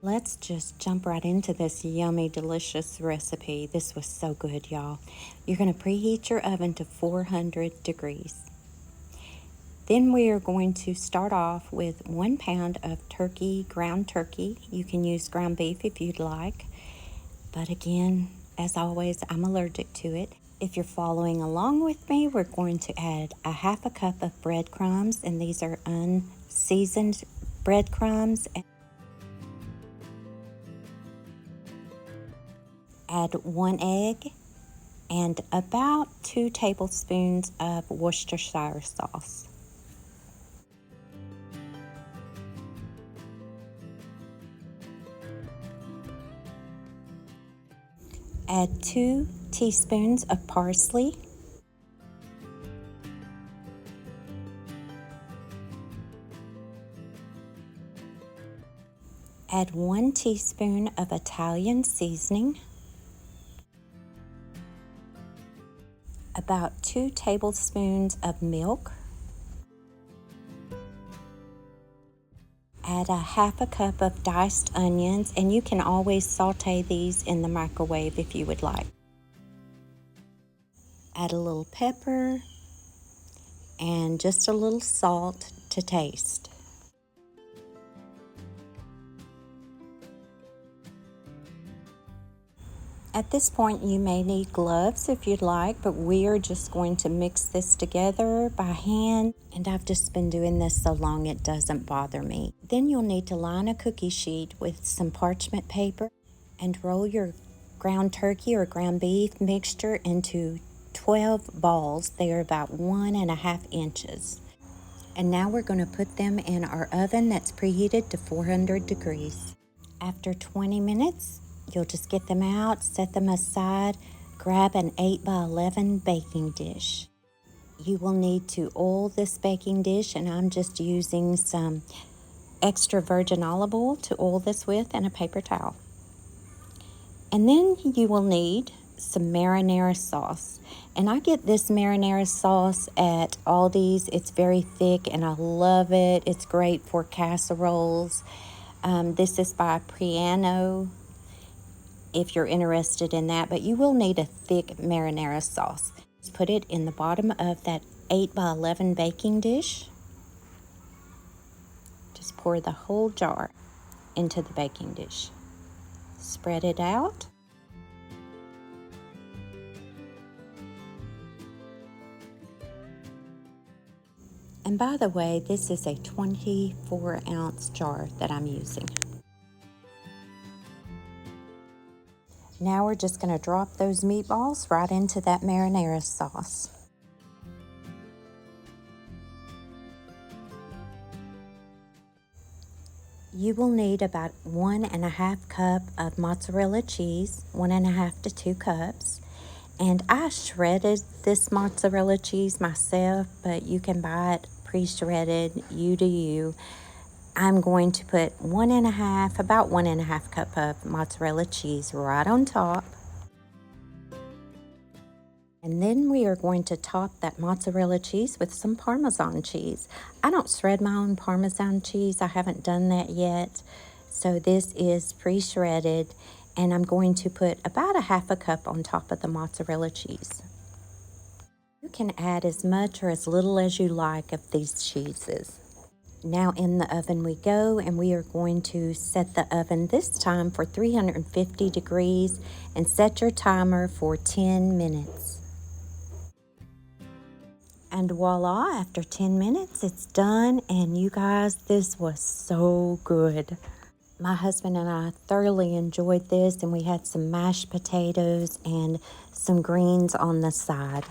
Let's just jump right into this yummy, delicious recipe. This was so good, y'all. You're going to preheat your oven to 400 degrees. Then we are going to start off with 1 pound of ground turkey. You can use ground beef if you'd like. But again, as always, I'm allergic to it. If you're following along with me, we're going to add a half a cup of breadcrumbs, and these are unseasoned breadcrumbs. Add 1 egg and about 2 tablespoons of Worcestershire sauce. Add 2 teaspoons of parsley. Add 1 teaspoon of Italian seasoning. About 2 tablespoons of milk. Add a half a cup of diced onions, and you can always saute these in the microwave if you would like. Add a little pepper and just a little salt to taste. At this point, you may need gloves if you'd like, but we are just going to mix this together by hand, and I've just been doing this so long it doesn't bother me. Then you'll need to line a cookie sheet with some parchment paper and roll your ground turkey or ground beef mixture into 12 balls. They are about 1.5 inches. And now we're going to put them in our oven that's preheated to 400 degrees. After 20 minutes, you'll just get them out, set them aside, grab an 8x11 baking dish. You will need to oil this baking dish, and I'm just using some extra virgin olive oil to oil this with and a paper towel. And then you will need some marinara sauce. And I get this marinara sauce at Aldi's. It's very thick and I love it. It's great for casseroles. This is by Priano, if you're interested in that, but you will need a thick marinara sauce. Just put it in the bottom of that 8x11 baking dish. Just pour the whole jar into the baking dish. Spread it out. And by the way, this is a 24-ounce jar that I'm using. Now we're just going to drop those meatballs right into that marinara sauce. You will need about 1.5 cup of mozzarella cheese, 1.5 to 2 cups. And I shredded this mozzarella cheese myself, but you can buy it pre-shredded, you do you. I'm going to put about 1.5 cup of mozzarella cheese right on top. And then we are going to top that mozzarella cheese with some Parmesan cheese. I don't shred my own Parmesan cheese. I haven't done that yet. So this is pre-shredded, and I'm going to put about 1/2 cup on top of the mozzarella cheese. You can add as much or as little as you like of these cheeses. Now in the oven we go, and we are going to set the oven this time for 350 degrees and set your timer for 10 minutes. And voila, after 10 minutes, it's done. And you guys, this was so good. My husband and I thoroughly enjoyed this, and we had some mashed potatoes and some greens on the side.